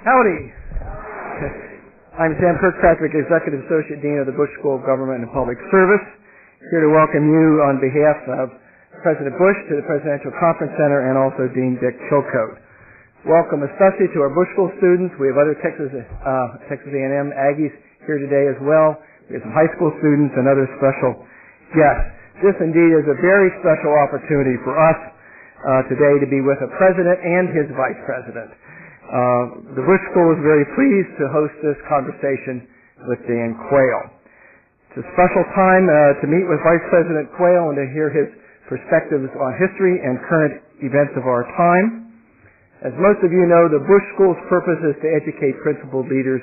Howdy. I'm Sam Kirkpatrick, Executive Associate Dean of the Bush School of Government and Public Service, here to welcome you on behalf of President Bush to the Presidential Conference Center and also Dean Dick Chilcote. Welcome especially to our Bush School students. We have other Texas A&M Aggies here today as well. We have some high school students and other special guests. This indeed is a very special opportunity for us today to be with a president and his vice president. The Bush School is very pleased to host this conversation with Dan Quayle. It's a special time to meet with Vice President Quayle and to hear his perspectives on history and current events of our time. As most of you know, the Bush School's purpose is to educate principled leaders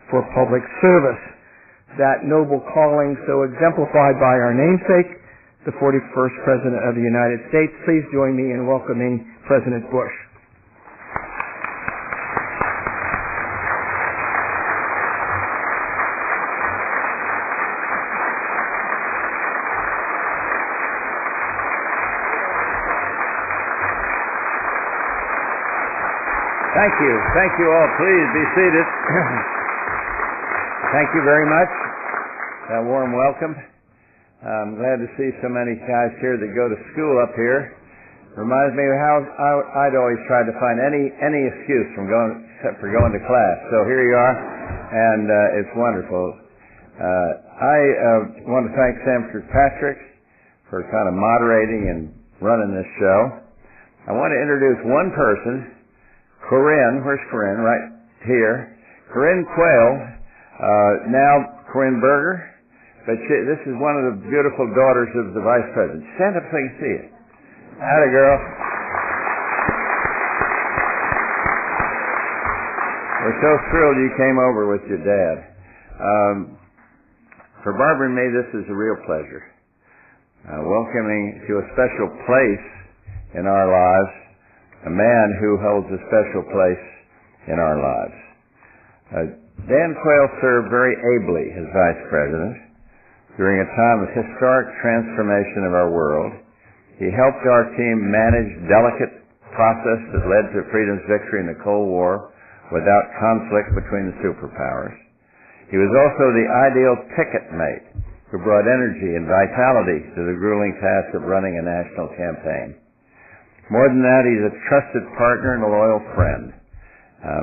for public service. That noble calling so exemplified by our namesake, the 41st President of the United States. Please join me in welcoming President Bush. Thank you all. Please be seated. Thank you very much. A warm welcome. I'm glad to see so many guys here that go to school up here. Reminds me of how I'd always tried to find any excuse for going to class. So here you are, and it's wonderful. I want to thank Sam Kirkpatrick for kind of moderating and running this show. I want to introduce one person. Corinne, where's Corinne? Right here. Corinne Quayle, now Corinne Berger, but this is one of the beautiful daughters of the Vice President. Stand up so you can see it. Atta girl. We're so thrilled you came over with your dad. For Barbara and me, this is a real pleasure. Welcoming to a special place in our lives a man who holds a special place in our lives. Dan Quayle served very ably as Vice President during a time of historic transformation of our world. He helped our team manage delicate process that led to freedom's victory in the Cold War without conflict between the superpowers. He was also the ideal ticket mate who brought energy and vitality to the grueling task of running a national campaign. More than that, he's a trusted partner and a loyal friend.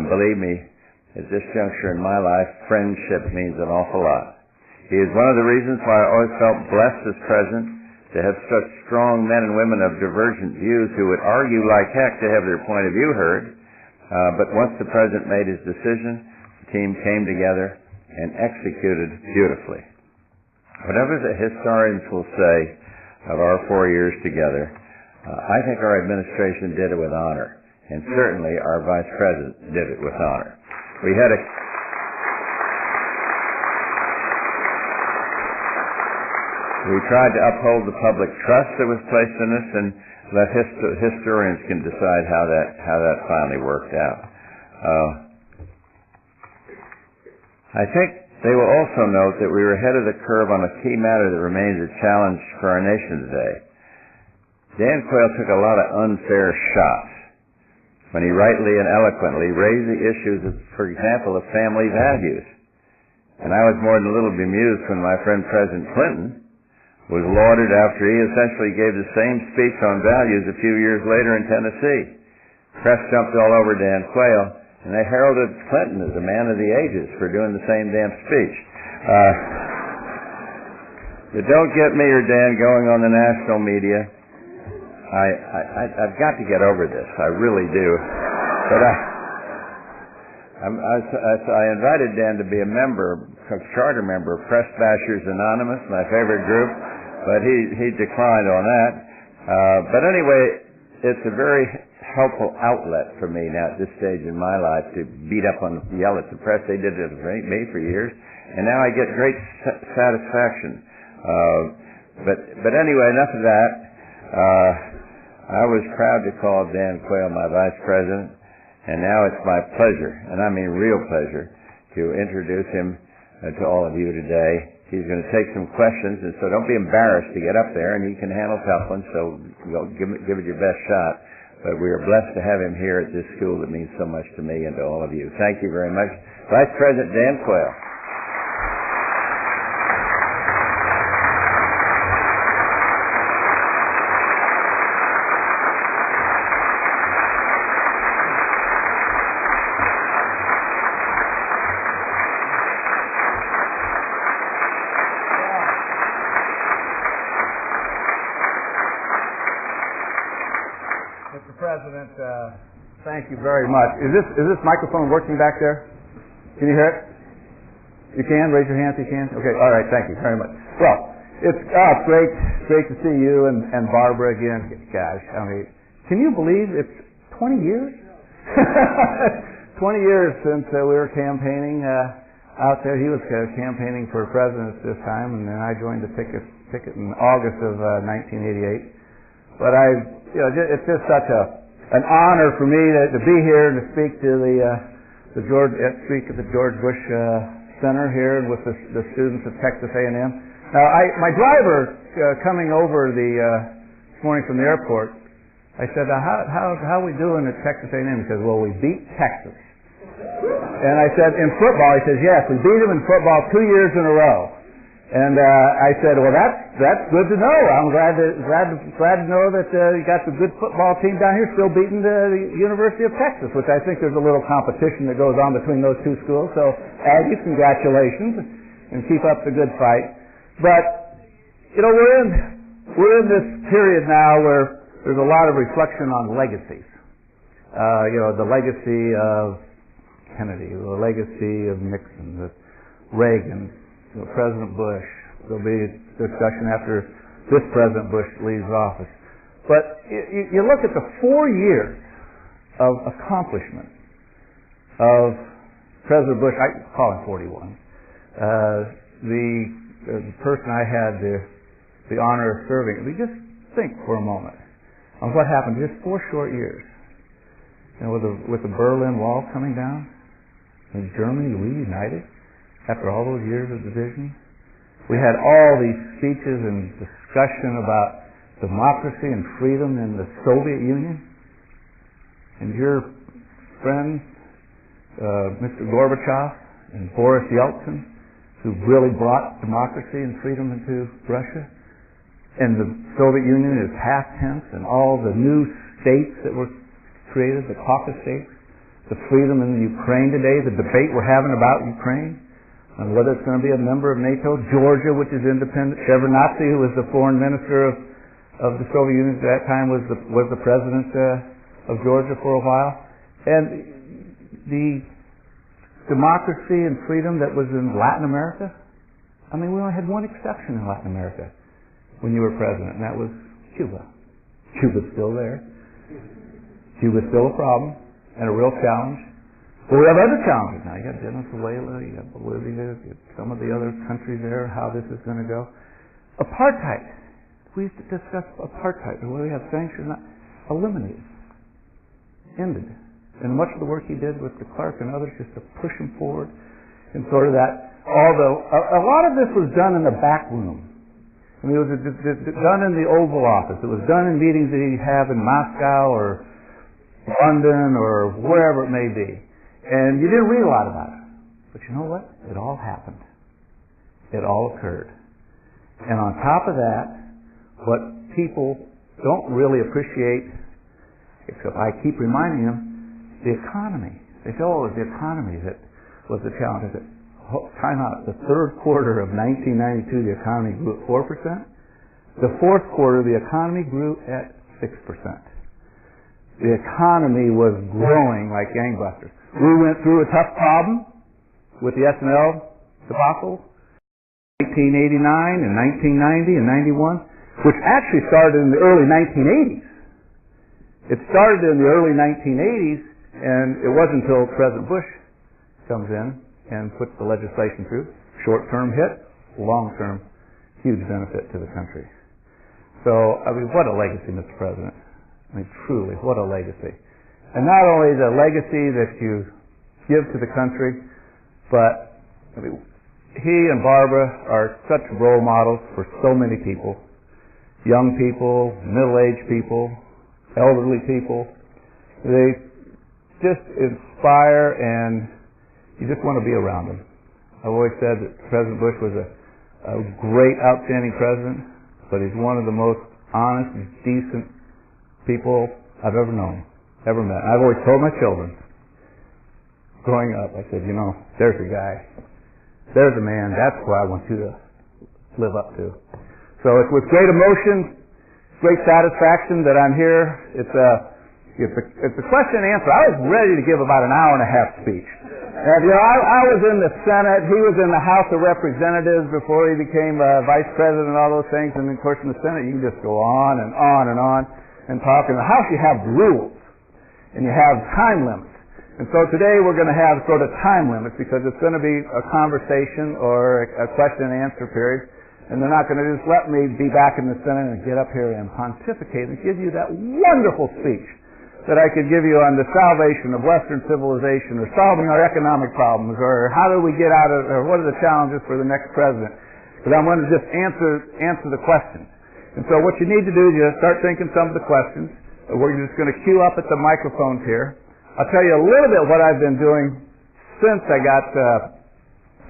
Believe me, at this juncture in my life, friendship means an awful lot. He is one of the reasons why I always felt blessed as president to have such strong men and women of divergent views who would argue like heck to have their point of view heard. But once the president made his decision, the team came together and executed beautifully. Whatever the historians will say of our 4 years together, I think our administration did it with honor, and certainly our Vice President did it with honor. We tried to uphold the public trust that was placed in us, and let historians can decide how that finally worked out. I think they will also note that we were ahead of the curve on a key matter that remains a challenge for our nation today. Dan Quayle took a lot of unfair shots when he rightly and eloquently raised the issues of, for example, of family values. And I was more than a little bemused when my friend President Clinton was lauded after he essentially gave the same speech on values a few years later in Tennessee. Press jumped all over Dan Quayle, and they heralded Clinton as a man of the ages for doing the same damn speech. But don't get me or Dan going on the national media. I've got to get over this. I really do. But I invited Dan to be a charter member of Press Bashers Anonymous, my favorite group, but he declined on that. But anyway, it's a very helpful outlet for me now at this stage in my life to yell at the press. They did it with me for years, and now I get great satisfaction. But anyway, enough of that. I was proud to call Dan Quayle my Vice President, and now it's my pleasure, and I mean real pleasure, to introduce him to all of you today. He's going to take some questions, and so don't be embarrassed to get up there, and you can handle tough ones, so give it your best shot. but we are blessed to have him here at this school that means so much to me and to all of you. Thank you very much. Vice President Dan Quayle. Mr. President, thank you very much. Is this microphone working back there? Can you hear it? You can? Raise your hand if you can. Okay, all right, thank you very much. Well, it's great to see you and Barbara again. Gosh, I mean, can you believe it's 20 years? 20 years since we were campaigning out there. He was campaigning for president at this time, and then I joined the ticket in August of 1988. But it's just such an honor for me to be here and to speak to the George Bush Center here with the students of Texas A&M. Now, my driver coming over this morning from the airport, I said, "How are we doing at Texas A&M?" He says, "Well, we beat Texas." And I said, "In football?" He says, "Yes, we beat them in football 2 years in a row." And I said, "Well, that's good to know. I'm glad to know that you got the good football team down here still beating the University of Texas," which I think there's a little competition that goes on between those two schools. So, Aggies, congratulations, and keep up the good fight. But we're in this period now where there's a lot of reflection on legacies. The legacy of Kennedy, the legacy of Nixon, Reagan. President Bush. There'll be a discussion after this President Bush leaves office. But you look at the 4 years of accomplishment of President Bush. I call him 41. The person I had the honor of serving. We just think for a moment on what happened just 4 short years. With the Berlin Wall coming down, and Germany reunited. After all those years of division, we had all these speeches and discussion about democracy and freedom in the Soviet Union. And your friend, Mr. Gorbachev and Boris Yeltsin, who really brought democracy and freedom into Russia. And the Soviet Union is past tense, and all the new states that were created, the Caucasus states, the freedom in the Ukraine today, the debate we're having about Ukraine, and whether it's going to be a member of NATO, Georgia, which is independent, Shevardnadze, who was the foreign minister of the Soviet Union at that time, was the president of Georgia for a while. And the democracy and freedom that was in Latin America, I mean, we only had one exception in Latin America when you were president, and that was Cuba. Cuba's still there. Cuba's still a problem and a real challenge. But we have other challenges now. You got Venezuela, you got Bolivia, you got some of the other countries there, how this is going to go. Apartheid. We used to discuss apartheid, whether we have sanctions or not. Eliminated. Ended. And much of the work he did with de Klerk and others just to push him forward and sort of that. Although a lot of this was done in the back room. I mean, it was done in the Oval Office. It was done in meetings that he'd have in Moscow or London or wherever it may be. And you didn't read a lot about it. But you know what? It all happened. It all occurred. And on top of that, what people don't really appreciate, except I keep reminding them, the economy. They say, oh, it was the economy that was the challenge. I said, time out. The third quarter of 1992, the economy grew at 4%. The fourth quarter, the economy grew at 6%. The economy was growing like gangbusters. We went through a tough problem with the S&L debacle, 1989 and 1990 and 91, which actually started in the early 1980s. It started in the early 1980s, and it wasn't until President Bush comes in and puts the legislation through. Short-term hit, long-term huge benefit to the country. So, I mean, what a legacy, Mr. President. I mean, truly, what a legacy. And not only the legacy that you give to the country, but I mean, he and Barbara are such role models for so many people, young people, middle-aged people, elderly people. They just inspire, and you just want to be around them. I've always said that President Bush was a great, outstanding president, but he's one of the most honest and decent people I've ever known, ever met. I've always told my children, growing up, I said, there's a guy, there's a man, that's who I want you to live up to. So it's with great emotion, great satisfaction that I'm here. It's a question and answer. I was ready to give about an hour and a half speech. And, I was in the Senate. He was in the House of Representatives before he became vice president and all those things. And, of course, in the Senate, you can just go on and on and on and talk. In the House, you have rules, and you have time limits. And so today we're going to have sort of time limits because it's going to be a conversation or a question and answer period. And they're not going to just let me be back in the Senate and get up here and pontificate and give you that wonderful speech that I could give you on the salvation of Western civilization or solving our economic problems or how do we get out of, or what are the challenges for the next president. Because I'm going to just answer the questions. And so what you need to do is just start thinking some of the questions. We're just going to queue up at the microphones here. I'll tell you a little bit what I've been doing since I got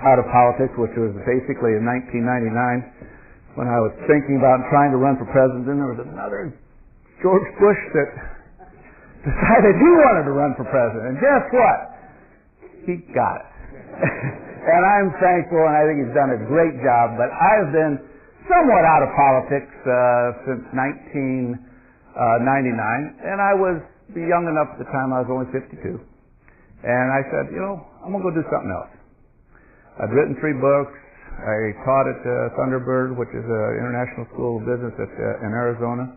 out of politics, which was basically in 1999 when I was thinking about trying to run for president. Then there was another George Bush that decided he wanted to run for president. And guess what? He got it. And I'm thankful, and I think he's done a great job. But I've been somewhat out of politics since 1999. And I was young enough at the time. I was only 52. And I said, I'm going to go do something else. I'd written 3 books. I taught at Thunderbird, which is an international school of business in Arizona.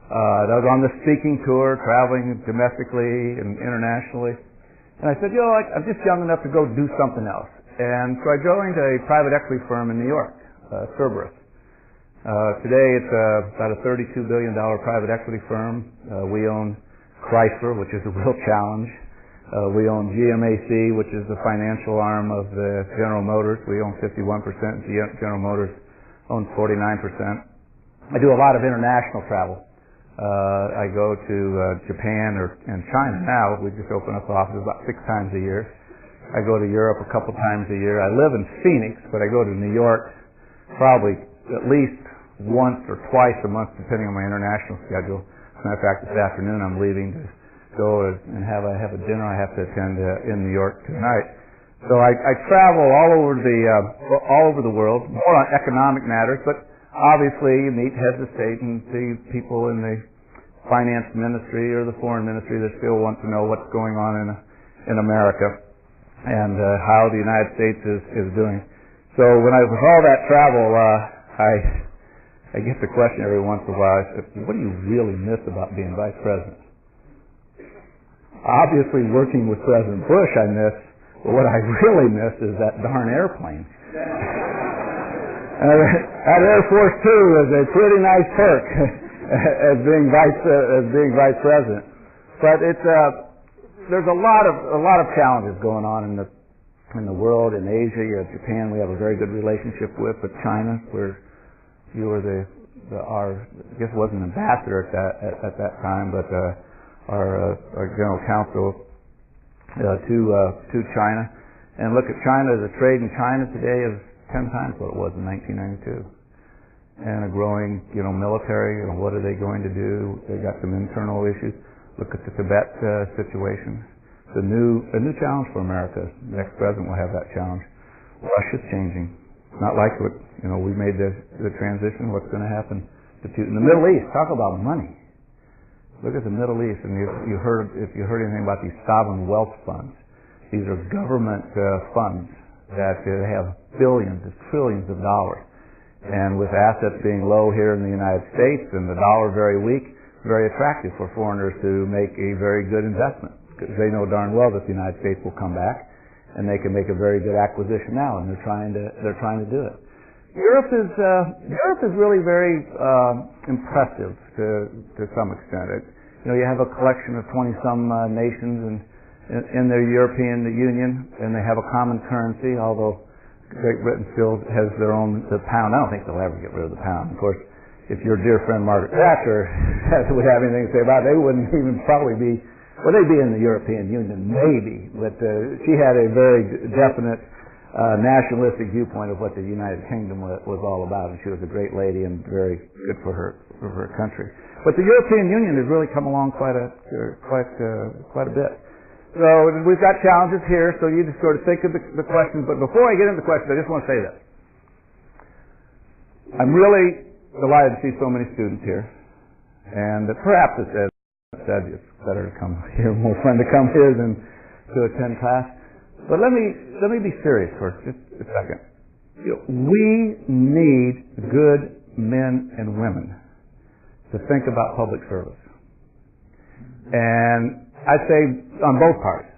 I was on the speaking tour, traveling domestically and internationally. And I said, I'm just young enough to go do something else. And so I joined a private equity firm in New York, Cerberus. Today it's about a $32 billion private equity firm. We own Chrysler, which is a real challenge. We own GMAC, which is the financial arm of the General Motors. We own 51%. General Motors owns 49%. I do a lot of international travel. I go to Japan and China now. We just open up offices about 6 times a year. I go to Europe a couple times a year. I live in Phoenix, but I go to New York probably at least once or twice a month, depending on my international schedule. As a matter of fact, this afternoon I'm leaving to go and have a dinner I have to attend in New York tonight. So I travel all over the world, more on economic matters, but obviously you meet heads of state and see people in the finance ministry or the foreign ministry that still want to know what's going on in America and how the United States is doing. So with all that travel, I get the question every once in a while, I said, what do you really miss about being vice president? Obviously, working with President Bush, I miss. But what I really miss is that darn airplane. That Air Force Two is a pretty nice perk as being vice president. But there's a lot of challenges going on in the world. In Asia, Japan, we have a very good relationship with. But China, where you were I guess it wasn't an ambassador at that time, but our general counsel to China. And look at China, the trade in China today is 10 times what it was in 1992. And a growing, military, what are they going to do? They got some internal issues. Look at the Tibet situation. It's a new challenge for America. The next president will have that challenge. Russia's changing. Not like what, we made the transition. What's going to happen to Putin? The Middle East, talk about money. Look at the Middle East, and if you heard anything about these sovereign wealth funds, these are government funds that have billions, trillions of dollars. And with assets being low here in the United States and the dollar very weak, very attractive for foreigners to make a very good investment because they know darn well that the United States will come back and they can make a very good acquisition now, and they're trying to do it. Europe is really very impressive to some extent. You have a collection of 20-some nations in the European Union, and they have a common currency, although Great Britain still has the pound. I don't think they'll ever get rid of the pound. Of course, if your dear friend Margaret Thatcher would have anything to say about it, they wouldn't even probably be, well, they'd be in the European Union, maybe, but she had a very definite nationalistic viewpoint of what the United Kingdom was all about, and she was a great lady and very good for her country. But the European Union has really come along quite a bit. So we've got challenges here, so you just sort of think of the questions. But before I get into the questions, I just want to say this. I'm really delighted to see so many students here, and perhaps it's, as I said, it's better to come here, more fun to come here than to attend class. But let me be serious for just a second. We need good men and women to think about public service. And I'd say on both parties.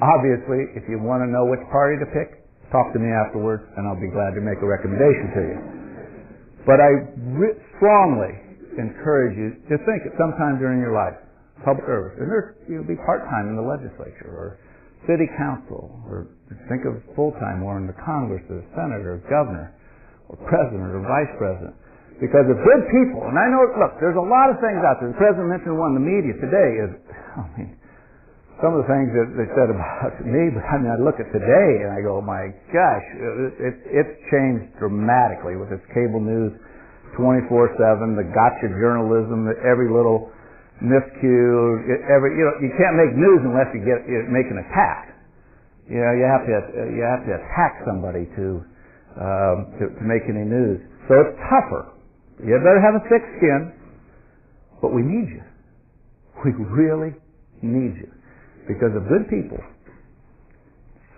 Obviously, if you want to know which party to pick, talk to me afterwards, and I'll be glad to make a recommendation to you. But I strongly encourage you to think at some time during your life, public service. And you'll be part-time in the legislature or city council, or think of full-time or in the Congress or the Senate or governor or president or vice president. Because if good people, and I know, look, there's a lot of things out there. The president mentioned one in the media today is, I mean, some of the things that they said about me, but I mean, I look at today and I go, my gosh, it's changed dramatically with this cable news 24/7, the gotcha journalism, every little miscue, you can't make news unless you make an attack. You have to attack somebody to make any news. So it's tougher. You better have a thick skin, but we need you. We really need you. Because of good people,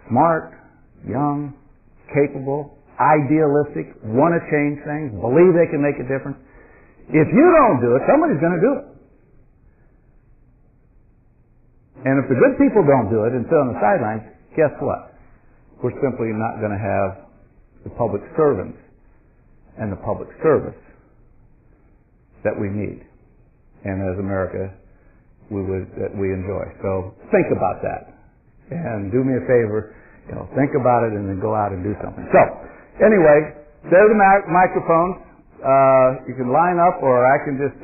smart, young, capable, idealistic, want to change things, believe they can make a difference. If you don't do it, somebody's going to do it. And if the good people don't do it and sit on the sidelines, guess what? We're simply not going to have the public servants and the public service that we need, and as America we enjoy. So think about that, and do me a favor, think about it, and then go out and do something. So anyway, there's the microphones. You can line up, or I can just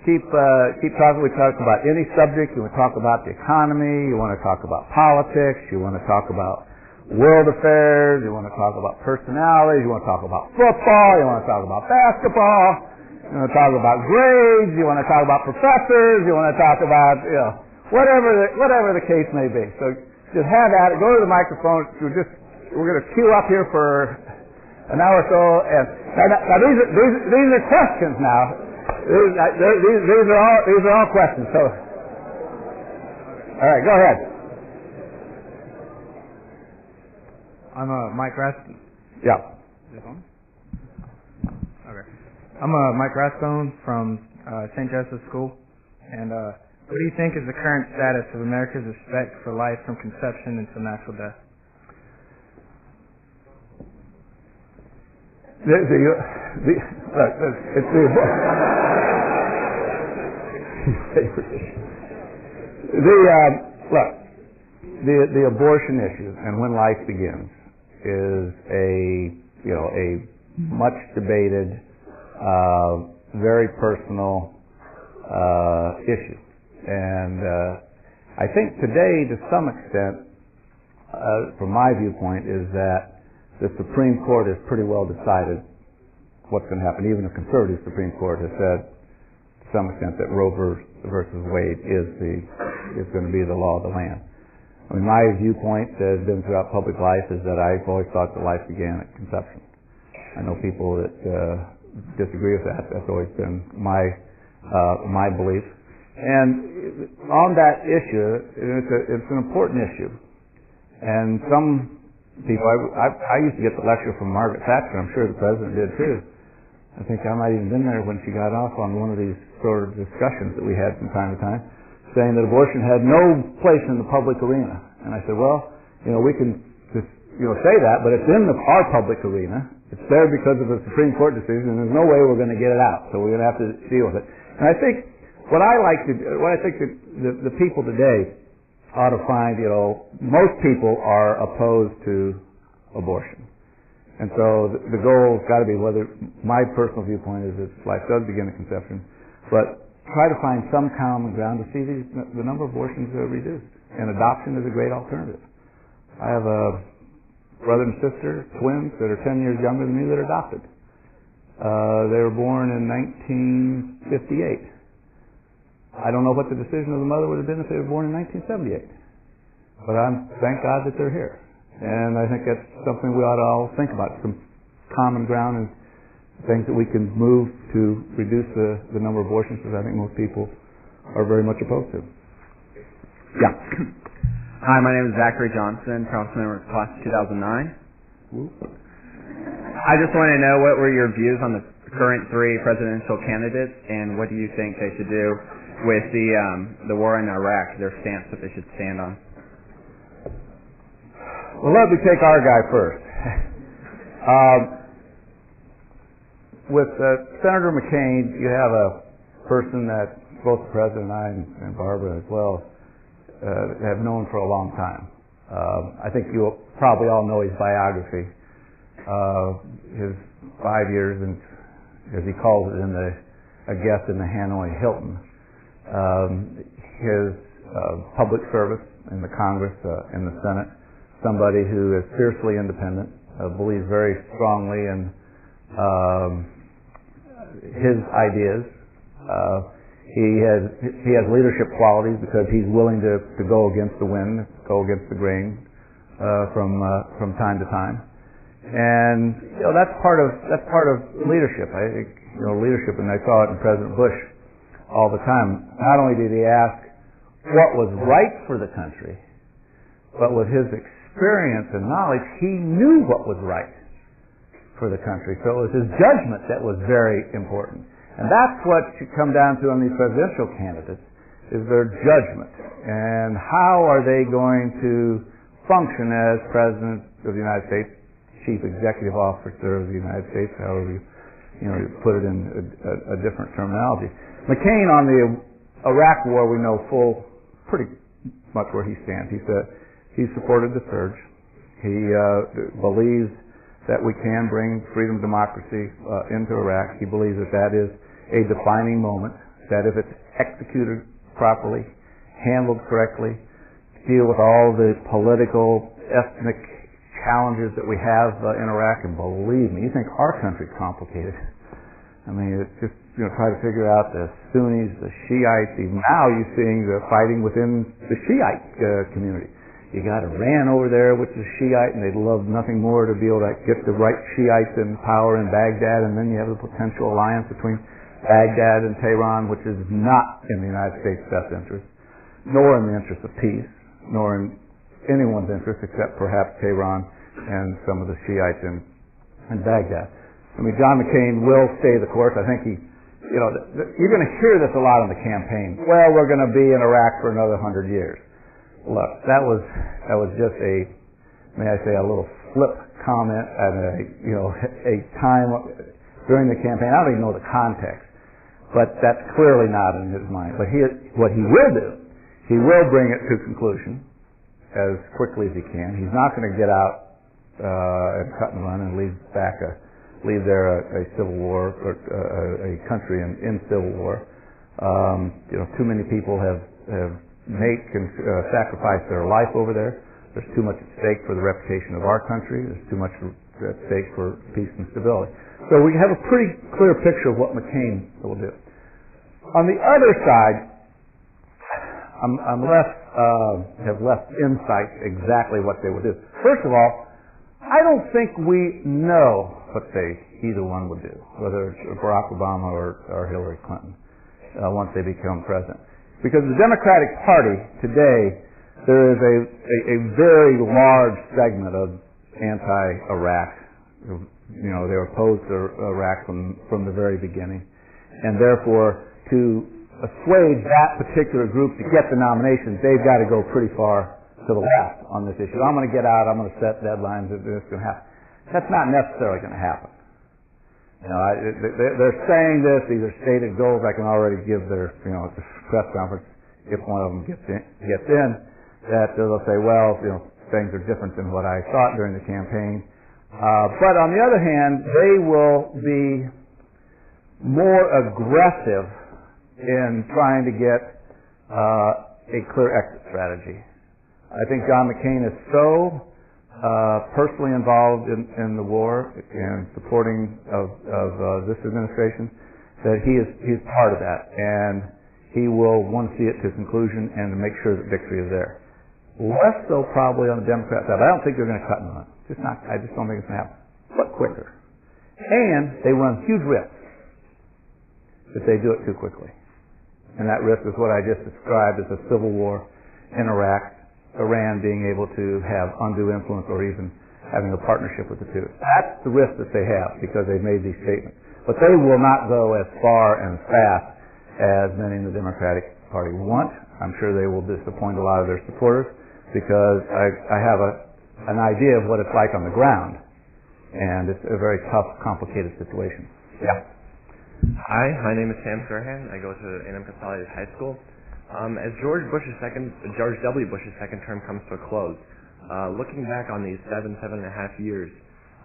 keep talking. We talk about any subject. You want to talk about the economy. You want to talk about politics. You want to talk about world affairs. You want to talk about personalities. You want to talk about football. You want to talk about basketball. You want to talk about grades. You want to talk about professors. You want to talk about whatever the case may be. So just have at it. Go to the microphone. We're going to queue up here for an hour or so. And now these are questions now. These are all questions. So, all right, go ahead. I'm Mike Rathbone. Yeah. Is this on? Okay. I'm Mike Rathbone from St. Joseph's School. And what do you think is the current status of America's respect for life from conception until natural death? The abortion issue and when life begins is a much debated, very personal issue, and I think today, to some extent, from my viewpoint, is that the Supreme Court has pretty well decided what's going to happen. Even the conservative Supreme Court has said, to some extent, that Roe versus Wade is going to be the law of the land. I mean, my viewpoint has been throughout public life is that I've always thought that life began at conception. I know people that disagree with that. That's always been my belief. And on that issue, it's an important issue. And some people, I used to get the lecture from Margaret Thatcher. I'm sure the president did too. I think I might even been there when she got off on one of these sort of discussions that we had from time to time, saying that abortion had no place in the public arena. And I said, well, we can just say that, but it's in our public arena. It's there because of a Supreme Court decision, and there's no way we're going to get it out. So we're going to have to deal with it. And I think what I think the people today ought to find, most people are opposed to abortion. And so the goal's got to be, whether my personal viewpoint is that life does begin at conception, but try to find some common ground to see the number of abortions reduced. And adoption is a great alternative. I have a brother and sister, twins, that are 10 years younger than me that are adopted. They were born in 1958. I don't know what the decision of the mother would have been if they were born in 1978. But thank God that they're here. And I think that's something we ought to all think about, some common ground and things that we can move to reduce the number of abortions, because I think most people are very much opposed to. Yeah. Hi, my name is Zachary Johnson, council member class 2009. I just want to know, what were your views on the current three presidential candidates, and what do you think they should do with the war in Iraq, their stance that they should stand on? Well, let me take our guy first. With Senator McCain, you have a person that both the President and I, and Barbara as well, have known for a long time. I think you probably all know his biography. His 5 years, and as he calls it, a guest in the Hanoi Hilton. His public service in the Congress, in the Senate. Somebody who is fiercely independent, believes very strongly in his ideas. He has leadership qualities because he's willing to go against the wind, go against the grain from time to time, and that's part of leadership. I think leadership, and I saw it in President Bush all the time. Not only did he ask what was right for the country, but with his experience and knowledge, he knew what was right for the country. So it was his judgment that was very important. And that's what should come down to on these presidential candidates, is their judgment. And how are they going to function as President of the United States, Chief Executive Officer of the United States, however you put it in a different terminology. McCain, on the Iraq War, we know pretty much where he stands. He supported the surge. He believes that we can bring freedom and democracy into Iraq. He believes that is a defining moment, that if it's executed properly, handled correctly, deal with all the political, ethnic challenges that we have in Iraq, and believe me, you think our country's complicated. I mean, it's just, try to figure out the Sunnis, the Shiites, even now you're seeing the fighting within the Shiite community. You got Iran over there, which is Shiite, and they'd love nothing more to be able to get the right Shiites in power in Baghdad, and then you have the potential alliance between Baghdad and Tehran, which is not in the United States' best interest, nor in the interest of peace, nor in anyone's interest except perhaps Tehran and some of the Shiites in Baghdad. I mean, John McCain will stay the course. I think you're going to hear this a lot in the campaign. Well, we're going to be in Iraq for another 100 years. Look, that was just may I say, a little flip comment at a time during the campaign. I don't even know the context, but that's clearly not in his mind. But what he will do, he will bring it to conclusion as quickly as he can. He's not going to get out and cut and run and leave there a civil war, or a country in civil war. Too many people have sacrificed their life over there. There's too much at stake for the reputation of our country. There's too much at stake for peace and stability. So we have a pretty clear picture of what McCain will do. On the other side, have less insight exactly what they will do. First of all, I don't think we know what either one would do, whether it's Barack Obama or Hillary Clinton, once they become president. Because the Democratic Party today, there is a very large segment of anti-Iraq. They were opposed to Iraq from the very beginning, and therefore to assuage that particular group to get the nominations, they've got to go pretty far to the left on this issue. I'm going to get out. I'm going to set deadlines. This is going to happen. That's not necessarily going to happen. They're saying this. These are stated goals. I can already give their press conference, if one of them gets in, that they'll say, well, things are different than what I thought during the campaign. But on the other hand, they will be more aggressive in trying to get a clear exit strategy. I think John McCain is so personally involved in the war and supporting of this administration that he's part of that, and he will want to see it to conclusion and to make sure that victory is there. Less so probably on the Democrat side. I don't think they're going to cut and run. I just don't think it's going to happen. But quicker. And they run huge risks if they do it too quickly. And that risk is what I just described as a civil war in Iraq, Iran being able to have undue influence or even having a partnership with the two. That's the risk that they have because they've made these statements. But they will not go as far and fast as many in the Democratic Party want. I'm sure they will disappoint a lot of their supporters because I have an idea of what it's like on the ground. And it's a very tough, complicated situation. Yeah. Hi, my name is Sam Sirhan. I go to A&M Consolidated High School. As George W. Bush's second term comes to a close, looking back on these 7.5 years,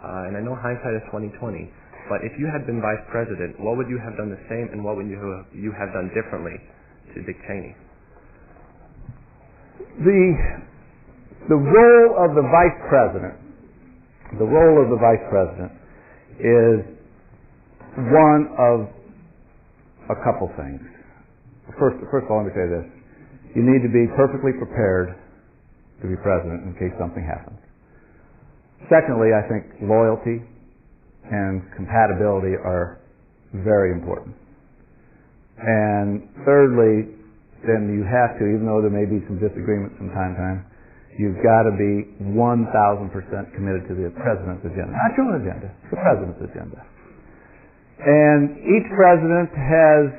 and I know hindsight is 20/20, but if you had been vice president, what would you have done the same, and what would you have done differently to Dick Cheney? The role of the vice president is one of a couple things. First of all, let me say this. You need to be perfectly prepared to be president in case something happens. Secondly, I think loyalty and compatibility are very important. And thirdly, then you have to, even though there may be some disagreements from time to time, you've got to be 1,000% committed to the president's agenda. Not your own agenda, the president's agenda. And each president has,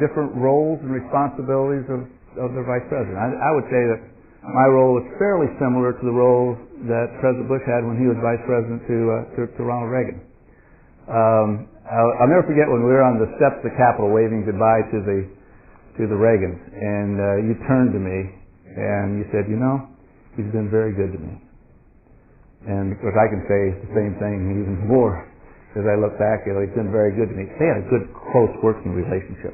different roles and responsibilities of the vice president. I would say that my role was fairly similar to the roles that President Bush had when he was vice president to Ronald Reagan. I'll never forget when we were on the steps of the Capitol waving goodbye to the Reagans, and you turned to me and you said, he's been very good to me. And of course I can say the same thing even more as I look back. He's been very good to me. They had a good, close working relationship.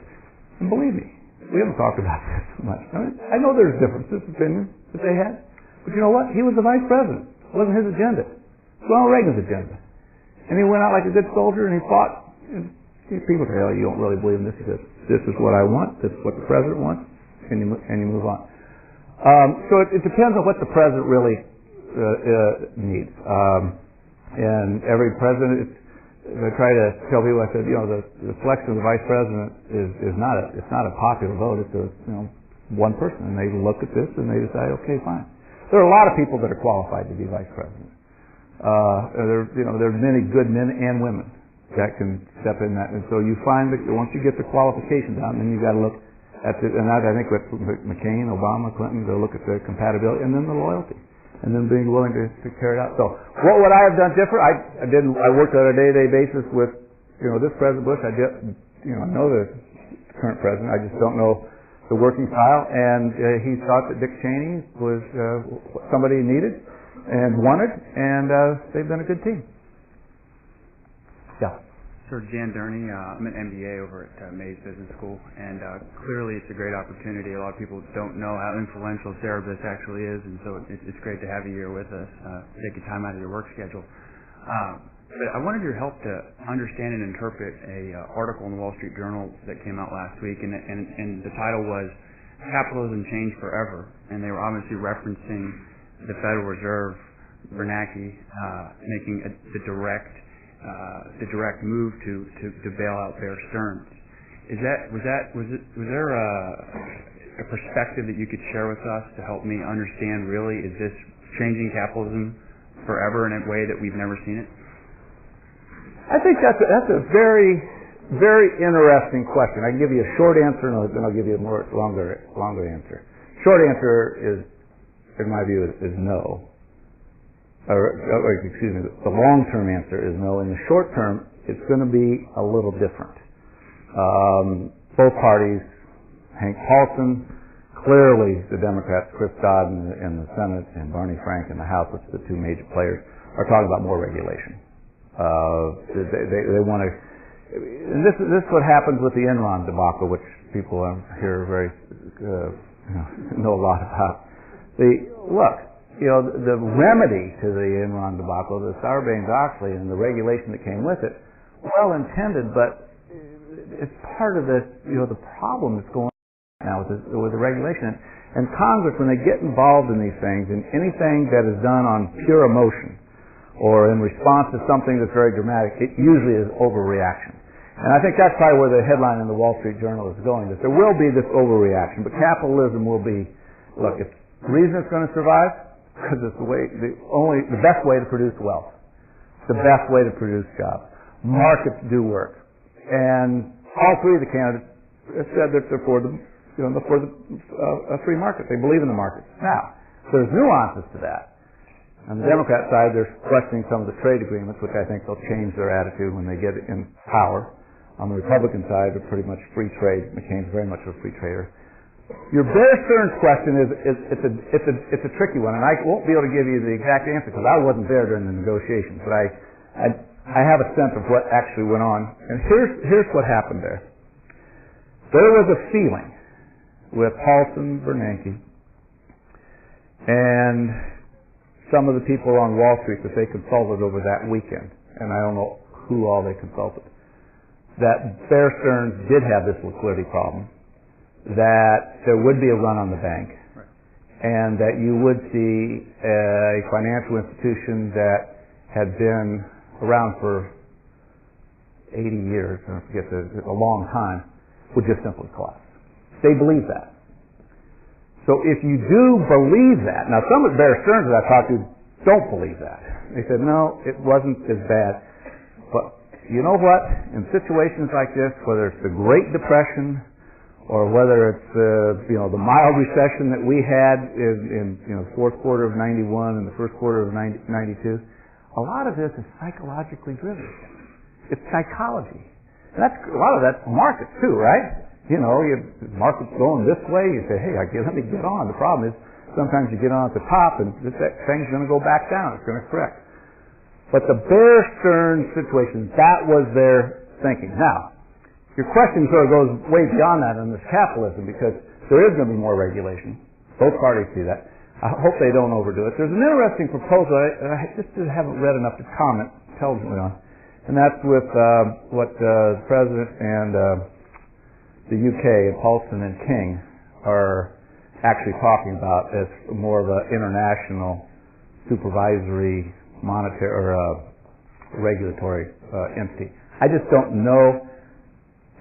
And believe me, we haven't talked about this much. I know there's differences, opinions that they had. But you know what? He was the vice president. It wasn't his agenda. It was Ronald Reagan's agenda. And he went out like a good soldier and he fought. And people say, you don't really believe in this. He says, this is what I want. This is what the president wants. And you move on. So it depends on what the president really needs. And every president, I try to tell people, I said, the selection of the vice president is not a popular vote. It's one person, and they look at this and they decide, okay, fine. There are a lot of people that are qualified to be vice president. There's many good men and women that can step in that, and so you find that once you get the qualifications down, then you got to look at and I think with McCain, Obama, Clinton, they'll look at the compatibility and then the loyalty, and then being willing to carry it out. So what would I have done different? I worked on a day-to-day basis with this President Bush. I know the current president. I just don't know the working style, and he thought that Dick Cheney was somebody he needed and wanted, and they've been a good team. Yeah. Sir, Jan Durney. I'm an MBA over at Mays Business School, and clearly it's a great opportunity. A lot of people don't know how influential Cerebus actually is, and so it's great to have you here with us, taking time out of your work schedule. But I wanted your help to understand and interpret a article in the Wall Street Journal that came out last week, and the title was "Capitalism Changed Forever," and they were obviously referencing the Federal Reserve, Bernanke, making the direct move to bail out Bear Stearns. Was there a perspective that you could share with us to help me understand really, is this changing capitalism forever in a way that we've never seen it? I think that's a very, very interesting question. I can give you a short answer and then I'll give you a more longer answer. Short answer is, in my view, is no. The long-term answer is no. In the short term, it's going to be a little different. Both parties, Hank Paulson, clearly the Democrats, Chris Dodd in the Senate, and Barney Frank in the House, which are the two major players, are talking about more regulation. They want to, and this is what happens with the Enron debacle, which people here very know a lot about. The remedy to the Enron debacle, the Sarbanes-Oxley and the regulation that came with it, well intended, but it's part of the problem that's going on now with the regulation. And Congress, when they get involved in these things, and anything that is done on pure emotion or in response to something that's very dramatic, it usually is overreaction. And I think that's probably where the headline in the Wall Street Journal is going, that there will be this overreaction, but capitalism will be, look, it's the reason it's going to survive, because it's the best way to produce wealth. It's the best way to produce jobs. Markets do work. And all three of the candidates have said that they're for the free market. They believe in the market. Now, there's nuances to that. On the Democrat side, they're questioning some of the trade agreements, which I think they'll change their attitude when they get in power. On the Republican side, they're pretty much free trade. McCain's very much a free trader. Your Bear Stearns question it's a tricky one, and I won't be able to give you the exact answer because I wasn't there during the negotiations, but I have a sense of what actually went on. And here's what happened there. There was a feeling with Paulson, Bernanke, and some of the people on Wall Street that they consulted over that weekend, and I don't know who all they consulted, that Bear Stearns did have this liquidity problem, that there would be a run on the bank, and that you would see a financial institution that had been around for 80 years, I forget, a long time, would just simply collapse. They believe that. So if you do believe that, now some of the Bear Stearns that I talked to don't believe that. They said, no, it wasn't as bad. But you know what? In situations like this, whether it's the Great Depression or whether it's the mild recession that we had in the fourth quarter of 91 and the first quarter of 92, a lot of this is psychologically driven. It's psychology. And a lot of that's markets too, right? Market's going this way, you say, hey, let me get on. The problem is sometimes you get on at the top and this thing's going to go back down. It's going to correct. But the Bear Stearns situation, that was their thinking. Now, your question sort of goes way beyond that in this capitalism because there is going to be more regulation. Both parties see that. I hope they don't overdo it. There's an interesting proposal I just haven't read enough to comment intelligently on, and that's with what the President and the UK, Paulson and King, are actually talking about as more of an international supervisory monetary or regulatory entity. I just don't know.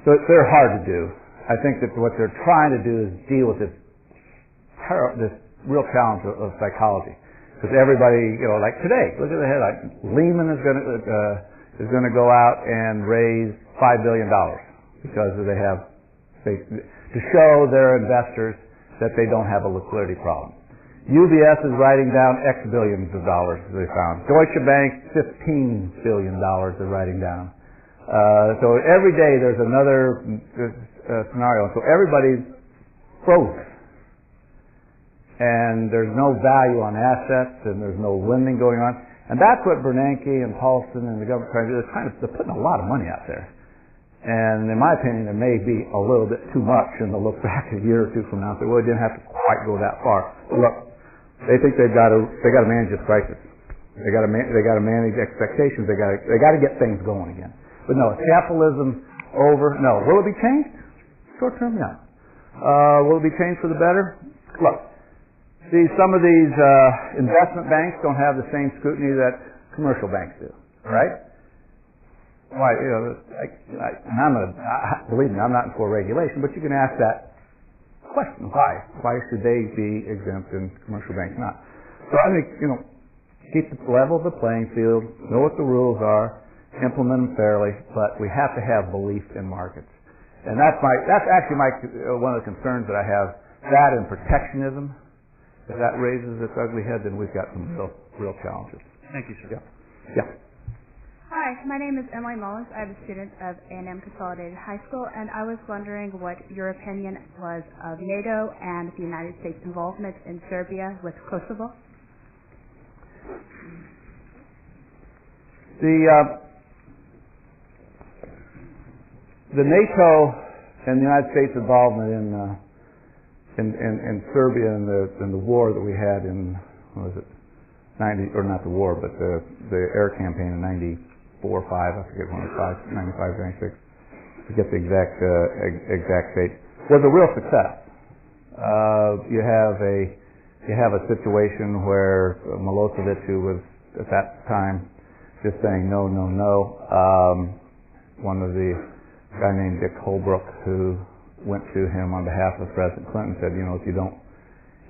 So they're hard to do. I think that what they're trying to do is deal with this real challenge of psychology. Because everybody, like today, look at the headline. Lehman is going to go out and raise $5 billion because to show their investors that they don't have a liquidity problem. UBS is writing down X billions of dollars they found. Deutsche Bank, $15 billion they're writing down. So every day there's another scenario. So everybody's frozen. And there's no value on assets and there's no lending going on. And that's what Bernanke and Paulson and the government are trying to do. They're putting a lot of money out there. And in my opinion, it may be a little bit too much, and they'll look back a year or two from now and say, well, it didn't have to quite go that far. But look, they think they got to manage this crisis. They got to manage expectations. They got to get things going again. But no, is capitalism over? No. Will it be changed? Short term, yeah. Will it be changed for the better? Look, some of these investment banks don't have the same scrutiny that commercial banks do, right? Why? Believe me, I'm not for regulation, but you can ask that question: why? Why should they be exempt and commercial banks not? So I think keep the level of the playing field, know what the rules are, implement them fairly, but we have to have belief in markets. And that's actually one of the concerns that I have. That and protectionism, if that raises its ugly head, then we've got some real challenges. Thank you, sir. Yeah. Hi, my name is Emily Mullins. I'm a student of A&M Consolidated High School, and I was wondering what your opinion was of NATO and the United States involvement in Serbia with Kosovo. The NATO and the United States involvement in Serbia and the war that we had in, what was it, 90, or not the war, but the air campaign in 94, 5, I forget when it was, 95, 96, I forget the exact date, was a real success. You have a situation where Milosevic, who was at that time just saying no, no, no. One of the guy named Dick Holbrooke, who went to him on behalf of President Clinton, said, if you don't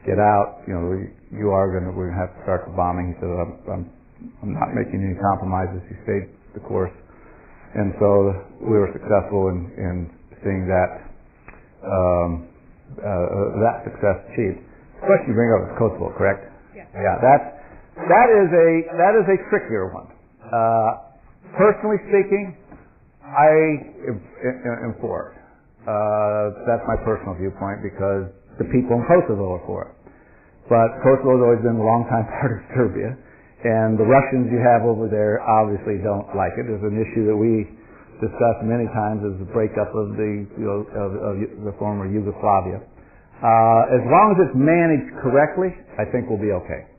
get out, we're going to have to start the bombing. He said, I'm not making any compromises. He stayed the course, and so we were successful in seeing that success achieved. The question you bring up is Kosovo, correct? Yeah. That is a trickier one. Personally speaking, I am for it. That's my personal viewpoint because the people in Kosovo are for it. But Kosovo has always been a long-time part of Serbia, and the Russians you have over there obviously don't like it. There's an issue that we discussed many times is the breakup of the former Yugoslavia. As long as it's managed correctly, I think we'll be okay.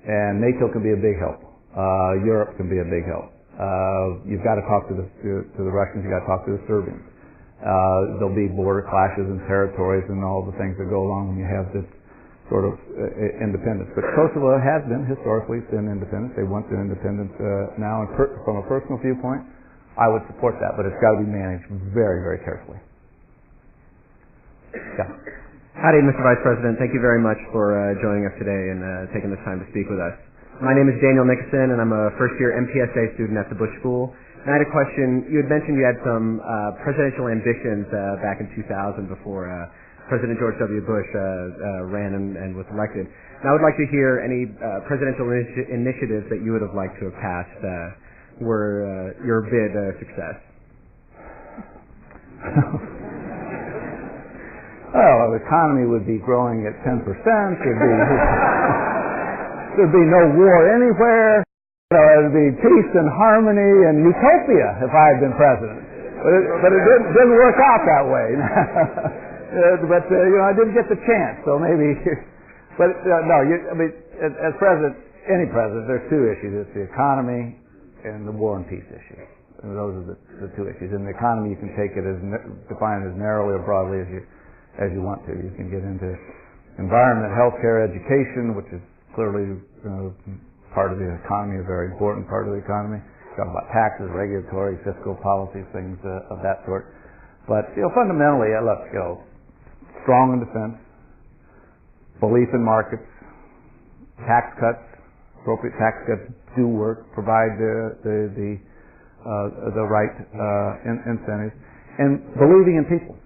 And NATO can be a big help. Europe can be a big help. You've got to talk to the Russians. You've got to talk to the Serbians. There'll be border clashes and territories and all the things that go along when you have this sort of independence. But Kosovo has historically been independent. They want their independence now. And from a personal viewpoint, I would support that. But it's got to be managed very, very carefully. Yeah. Howdy, Mr. Vice President. Thank you very much for joining us today and taking this time to speak with us. My name is Daniel Nickerson, and I'm a first-year MPSA student at the Bush School. And I had a question. You had mentioned you had some presidential ambitions back in 2000 before President George W. Bush ran and was elected. And I would like to hear any presidential initiatives that you would have liked to have passed were your bid a success. Well, the economy would be growing at 10%. There'd be no war anywhere. There'd be peace and harmony and utopia if I had been president. But it didn't work out that way. I didn't get the chance, so maybe. But as president, any president, there's two issues. It's the economy and the war and peace issue. And those are the two issues. In the economy, you can take it define it as narrowly or broadly as you want to. You can get into environment, healthcare, education, which is clearly part of the economy, a very important part of the economy. Talk about taxes, regulatory, fiscal policies, things of that sort. But fundamentally, strong in defense, belief in markets, tax cuts, appropriate tax cuts do work, provide the right incentives, and believing in people,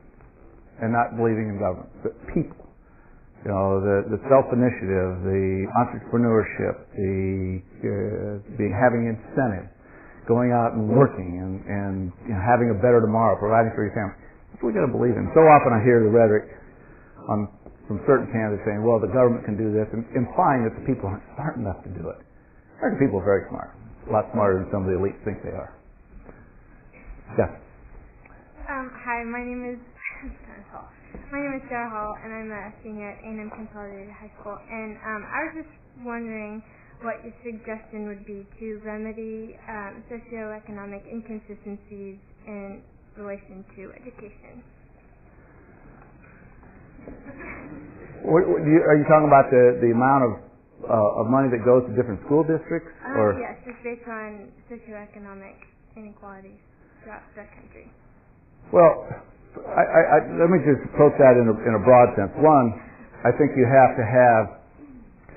and not believing in government, but people. The self-initiative, the entrepreneurship, having incentives, going out and working and having a better tomorrow, providing for your family. That's what we got to believe in. So often I hear the rhetoric from certain candidates saying, well, the government can do this, and implying that the people aren't smart enough to do it. American people are very smart, a lot smarter than some of the elites think they are. Yes. Hi, my name is Sarah Hall, and I'm a senior at A&M Consolidated High School. And I was just wondering what your suggestion would be to remedy socioeconomic inconsistencies in relation to education. Are you talking about the amount of money that goes to different school districts? Yes, just based on socioeconomic inequalities throughout the country. Well, let me just approach that in a broad sense. One, I think you have to have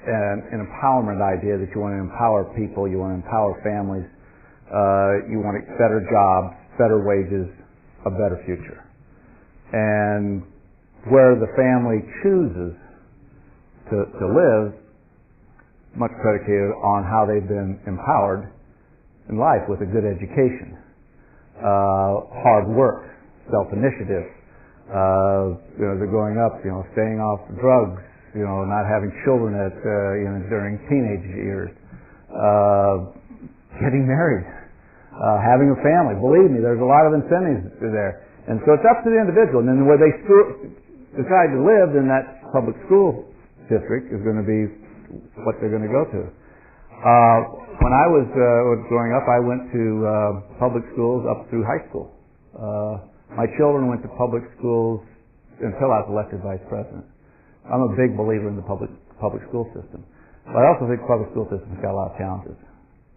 an empowerment idea that you want to empower people, you want to empower families, you want better jobs, better wages, a better future. And where the family chooses to live, much predicated on how they've been empowered in life with a good education, hard work, self-initiative, they're growing up, staying off drugs, not having children during teenage years, getting married, having a family. Believe me, there's a lot of incentives there. And so it's up to the individual. And then where they decide to live in that public school district is going to be what they're going to go to. When I was growing up, I went to public schools up through high school. My children went to public schools until I was elected vice president. I'm a big believer in the public school system. But I also think the public school system's got a lot of challenges.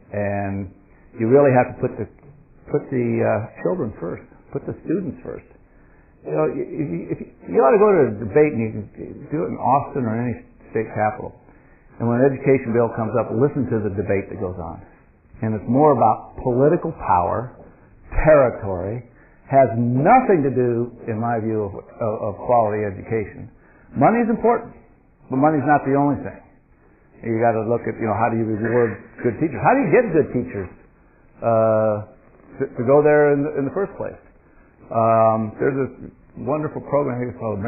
And you really have to put the children first, put the students first. You know, you ought to go to a debate, and you can do it in Austin or any state capital. And when an education bill comes up, listen to the debate that goes on. And it's more about political power, territory, has nothing to do, in my view, of quality education. Money is important, but money's not the only thing. You got to look at, how do you reward good teachers? How do you get good teachers to go there in the first place? There's this wonderful program, I think it's called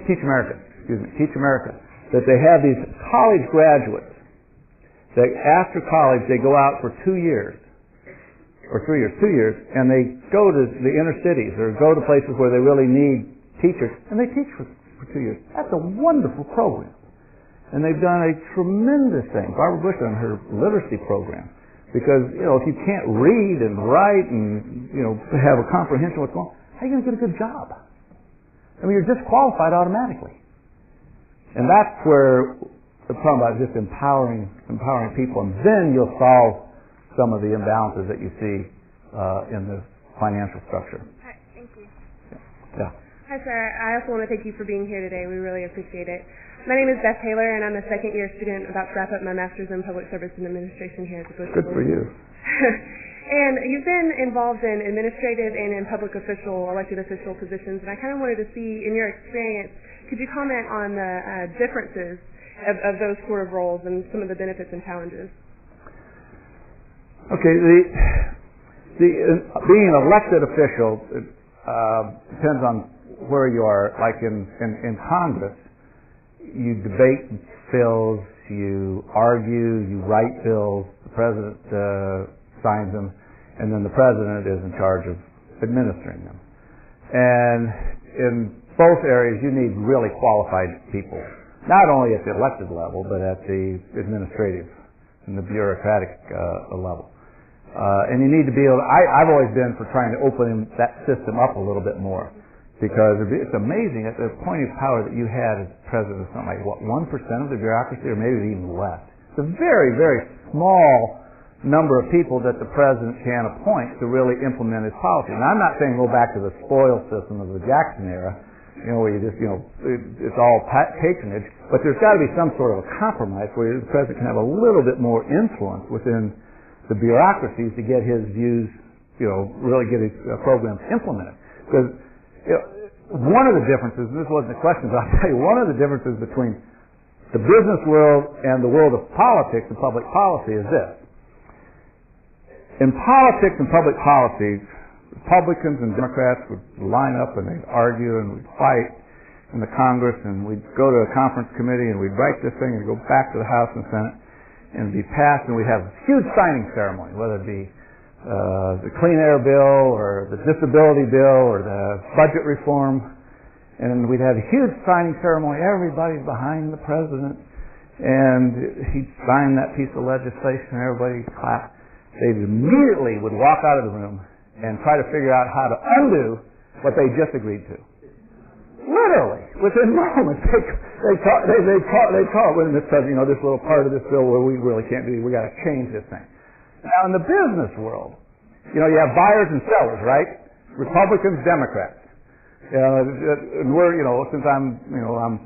Teach America, that they have these college graduates that after college they go out for 2 years, or 3 years, 2 years, and they go to the inner cities or go to places where they really need teachers, and they teach for 2 years. That's a wonderful program. And they've done a tremendous thing. Barbara Bush on her literacy program. Because, if you can't read and write and, have a comprehension of what's going on, how are you going to get a good job? I mean, you're disqualified automatically. And that's where the problem about just empowering people, and then you'll solve some of the imbalances that you see in the financial structure. All right, thank you. Yeah. Hi, sir. I also want to thank you for being here today. We really appreciate it. My name is Beth Taylor, and I'm a second-year student about to wrap up my master's in public service and administration here at the Bush Good School. for you. And you've been involved in administrative and in public elected official positions, and I kind of wanted to see, in your experience, could you comment on the differences of those sort of roles and some of the benefits and challenges? Okay, being an elected official depends on where you are. Like in Congress, you debate bills, you argue, you write bills, the president signs them, and then the president is in charge of administering them. And in both areas, you need really qualified people, not only at the elected level, but at the administrative and the bureaucratic level. And you need to be able, I've always been for trying to open that system up a little bit more, because it's amazing at the point of power that you had as president of something like, 1% of the bureaucracy, or maybe even less. It's a very, very small number of people that the president can appoint to really implement his policy. And I'm not saying go back to the spoil system of the Jackson era, where you just, it's all patronage, but there's got to be some sort of a compromise where the president can have a little bit more influence within the bureaucracies to get his views, really get his programs implemented. Because one of the differences, and this wasn't a question, but I'll tell you, one of the differences between the business world and the world of politics and public policy is this. In politics and public policy, Republicans and Democrats would line up and they'd argue and we'd fight in the Congress, and we'd go to a conference committee and we'd write this thing and go back to the House and Senate and it'd be passed, and we'd have a huge signing ceremony, whether it be the Clean Air Bill or the Disability Bill or the budget reform, and we'd have a huge signing ceremony. Everybody's behind the president, and he'd sign that piece of legislation and everybody clap. They immediately would walk out of the room and try to figure out how to undo what they just agreed to. Literally, within moments, they call it, when Mr. President, this little part of this bill where we really can't do it, we got to change this thing. Now, in the business world, you have buyers and sellers, right? Republicans, Democrats. And we're, since I'm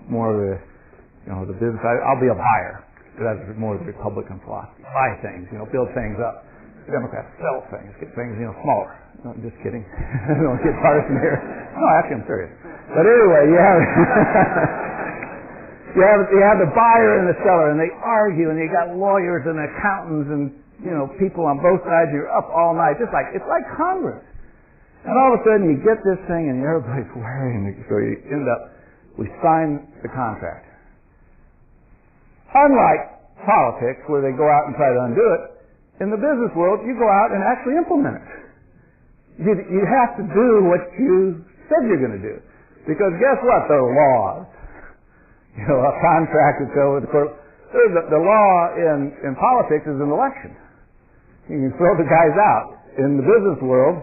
more of the business, I'll be a buyer. That's more of the Republican philosophy. Buy things, build things up. Democrats sell things, get things, smaller. No, I'm just kidding. Don't get partisan here. No, actually, I'm serious. But anyway, you have the buyer and the seller, and they argue, and you got lawyers and accountants and people on both sides. You're up all night, it's like Congress. And all of a sudden, you get this thing, and everybody's worrying. So you end up, we sign the contract. Unlike politics, where they go out and try to undo it, In the business world, you go out and actually implement it. You have to do what you said you're going to do. Because guess what? There are laws. You know, a contract that's over the court. The law in politics is an election. You can throw the guys out. In the business world,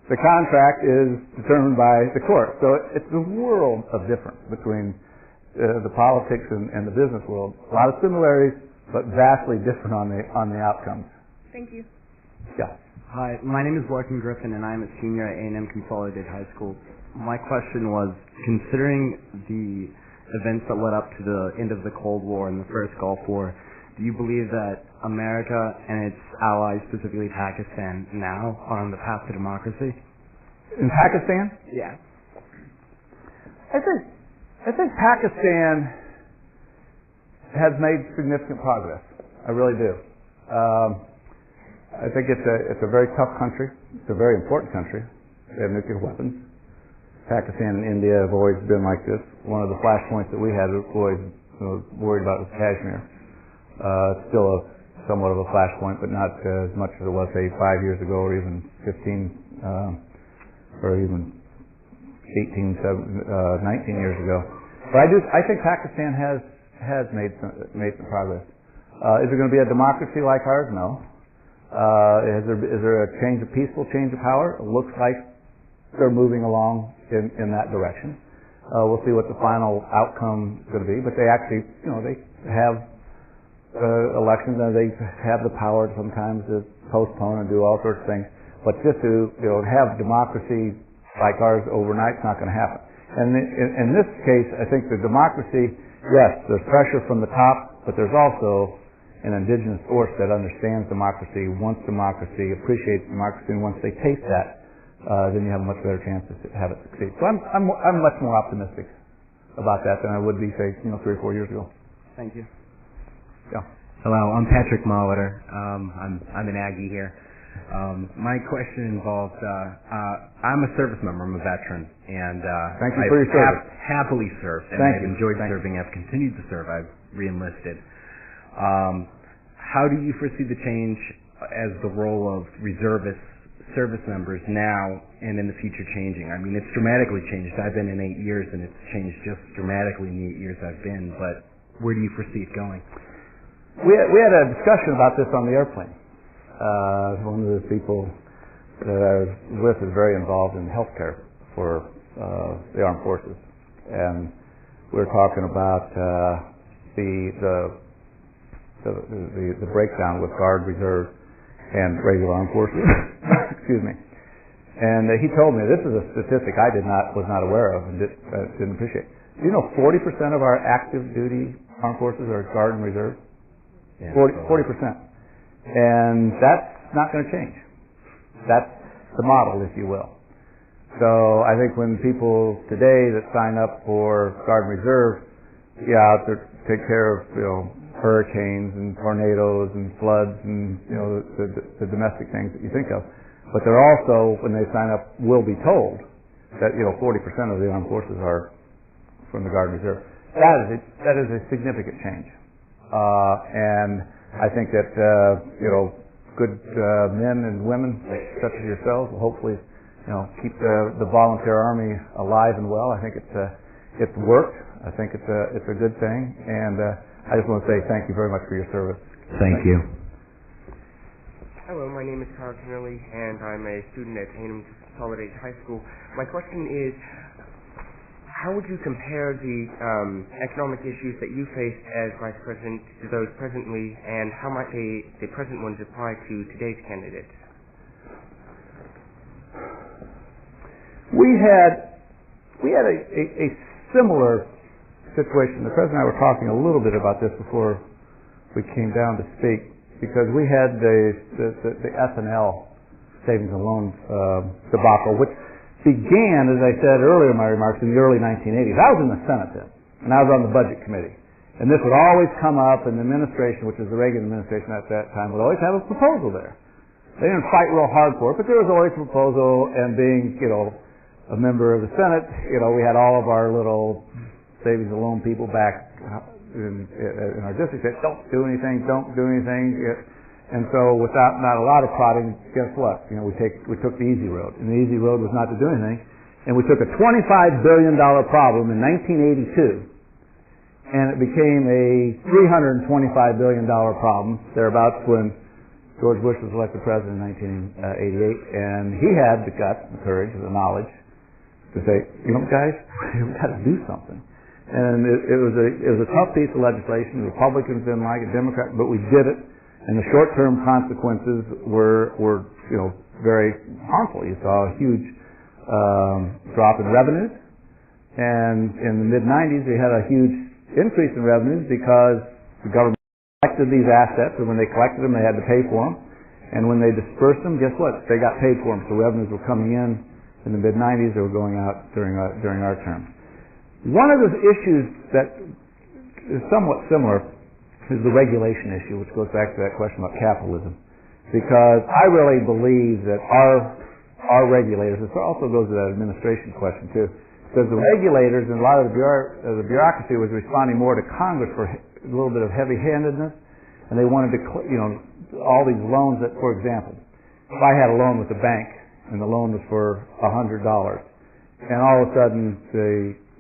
the contract is determined by the court. So it's a world of difference between the politics and the business world. A lot of similarities, but vastly different on the outcomes. Thank you. Yeah. Hi, my name is Larkin Griffin, and I'm a senior at A&M Consolidated High School. My question was, considering the events that led up to the end of the Cold War and the first Gulf War, do you believe that America and its allies, specifically Pakistan, now are on the path to democracy? In Pakistan? Yeah. I think Pakistan has made significant progress. I really do. I think it's a very tough country. It's a very important country. They have nuclear weapons. Pakistan and India have always been like this. One of the flashpoints that we had always worried about was Kashmir. Still somewhat of a flashpoint, but not as much as it was, say, 5 years ago, or even 15, or even 18, 19 years ago. But I think Pakistan has made some progress. Is there going to be a democracy like ours? No. Is there a peaceful change of power? It looks like they're moving along in that direction. We'll see what the final outcome is going to be. But they actually, they have elections, and they have the power sometimes to postpone and do all sorts of things. But just to have democracy like ours overnight is not going to happen. And in this case, I think the democracy, yes, there's pressure from the top, but there's also an indigenous force that understands democracy, wants democracy, appreciates democracy, and once they taste that, then you have a much better chance to have it succeed. So I'm much more optimistic about that than I would be, say, 3 or 4 years ago. Thank you. Yeah. Hello, I'm Patrick Molitor. I'm an Aggie here. My question involves, I'm a service member, I'm a veteran, and thank you for your service. Happily served, and I've enjoyed serving. I've continued to serve. I've re-enlisted. How do you foresee the change as the role of service members now and in the future changing? I mean, it's dramatically changed. I've been in 8 years, and it's changed just dramatically in the 8 years I've been, but where do you foresee it going? We had a discussion about this on the airplane. One of the people that I was with is very involved in healthcare for the armed forces, and we were talking about the breakdown with Guard, Reserve, and regular armed forces. Excuse me. And he told me, this is a statistic I was not aware of and didn't appreciate. Do you know 40% of our active duty armed forces are Guard and Reserve? Yeah, 40%. And that's not going to change. That's the model, if you will. So I think when people today that sign up for Guard and Reserve, out there take care of hurricanes and tornadoes and floods and the domestic things that you think of. But they're also, when they sign up, will be told that 40% of the armed forces are from the Guard and Reserve. That is a significant change. And I think that good men and women such as yourselves will hopefully keep the volunteer army alive and well. I think it's worked. I think it's a good thing, and I just want to say thank you very much for your service. Thank you. Hello, my name is Kyle Kennelly, and I'm a student at A&M Consolidated High School. My question is, how would you compare the economic issues that you faced as Vice President to those presently, and how might the present ones apply to today's candidates? We had a similar situation. The President and I were talking a little bit about this before we came down to speak, because we had the S&L savings and loan debacle, which began, as I said earlier in my remarks, in the early 1980s. I was in the Senate then, and I was on the Budget Committee. And this would always come up, and the administration, which was the Reagan administration at that time, would always have a proposal there. They didn't fight real hard for it, but there was always a proposal, and being, a member of the Senate, we had all of our little savings and loan people back in our district said, don't do anything. And so without not a lot of prodding, guess what? You know, we took the easy road. And the easy road was not to do anything. And we took a $25 billion problem in 1982, and it became a $325 billion problem thereabouts when George Bush was elected president in 1988. And he had the guts, the courage, the knowledge to say, you know, guys, we've got to do something. And it was a tough piece of legislation. The Republicans didn't like it, Democrats, but we did it. And the short-term consequences were you know, very harmful. You saw a huge drop in revenues, and in the mid-90s we had a huge increase in revenues because the government collected these assets, and when they collected them they had to pay for them, and when they dispersed them, guess what? They got paid for them. So revenues were coming in the mid-90s, they were going out during our term. One of the issues that is somewhat similar is the regulation issue, which goes back to that question about capitalism. Because I really believe that our regulators, this also goes to that administration question too, because the regulators and a lot of the bureaucracy was responding more to Congress for a little bit of heavy-handedness, and they wanted to, you know, all these loans that, for example, if I had a loan with the bank and the loan was for $100, and all of a sudden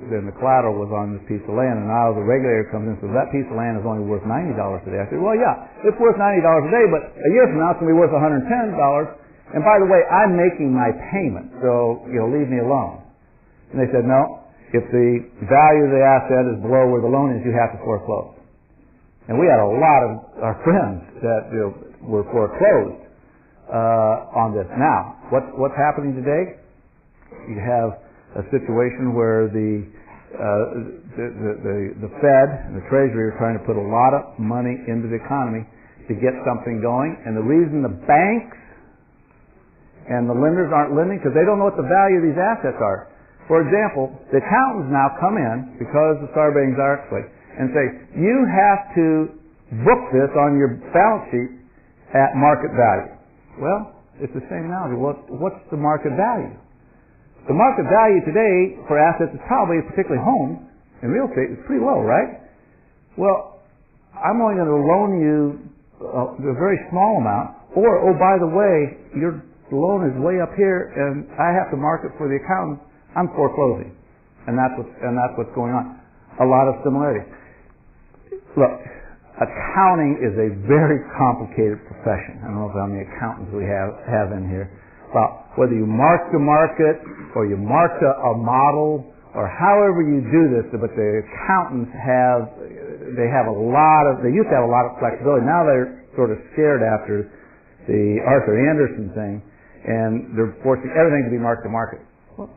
then the collateral was on this piece of land, and now the regulator comes in and says that piece of land is only worth $90 today. I say, well, yeah, it's worth $90 a day, but a year from now it's going to be worth $110. And by the way, I'm making my payment, so you know, leave me alone. And they said, no, if the value of the asset is below where the loan is, you have to foreclose. And we had a lot of our friends that were foreclosed on this. Now, what's happening today? You have a situation where the Fed and the Treasury are trying to put a lot of money into the economy to get something going, and the reason the banks and the lenders aren't lending because they don't know what the value of these assets are. For example, the accountants now come in because the Sarbanes-Oxley and say you have to book this on your balance sheet at market value. Well, it's the same analogy. What's the market value? The market value today for assets is probably, particularly homes and real estate, is pretty low, right? Well, I'm only going to loan you a very small amount, or, oh, by the way, your loan is way up here and I have to mark it for the accountant, I'm foreclosing. And that's what's going on. A lot of similarities. Look, accounting is a very complicated profession. I don't know how many accountants we have in here. Well, whether you mark to market or you mark to a model or however you do this, but the accountants they used to have a lot of flexibility. Now they're sort of scared after the Arthur Andersen thing, and they're forcing everything to be marked to market. Well,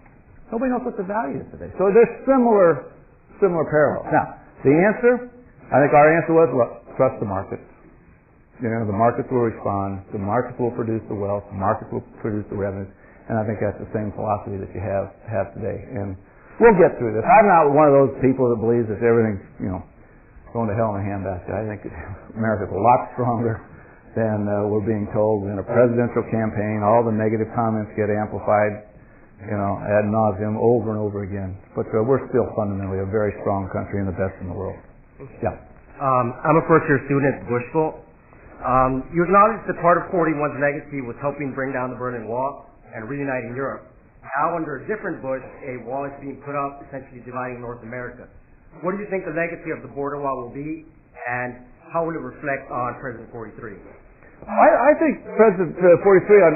nobody knows what the value is today. So there's similar parallels. Now, the answer, I think our answer was, look, trust the markets. You know, the markets will respond, the markets will produce the wealth, the markets will produce the revenues, and I think that's the same philosophy that you have today. And we'll get through this. I'm not one of those people that believes that everything's, you know, going to hell in a handbasket. I think America's a lot stronger than we're being told. In a presidential campaign, all the negative comments get amplified, you know, ad nauseum over and over again. But we're still fundamentally a very strong country and the best in the world. Yeah. I'm a first-year student at Bush School. You acknowledged that part of 41's legacy was helping bring down the Berlin Wall and reuniting Europe. Now, under a different Bush, a wall is being put up, essentially dividing North America. What do you think the legacy of the border wall will be, and how will it reflect on President 43? I think President 43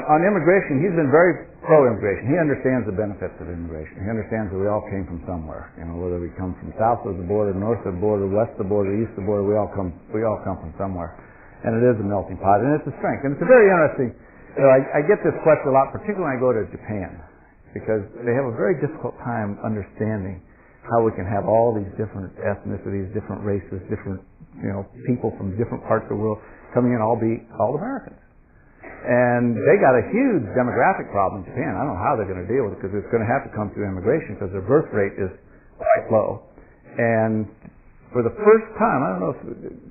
on immigration, he's been very pro-immigration. He understands the benefits of immigration. He understands that we all came from somewhere. You know, whether we come from south of the border, north of the border, west of the border, east of the border, we all come from somewhere. And it is a melting pot, and it's a strength. And it's a very interesting, you know, I get this question a lot, particularly when I go to Japan, because they have a very difficult time understanding how we can have all these different ethnicities, different races, different, you know, people from different parts of the world coming in, all Americans. And they got a huge demographic problem in Japan. I don't know how they're going to deal with it, because it's going to have to come through immigration, because their birth rate is quite low. And for the first time, I don't know if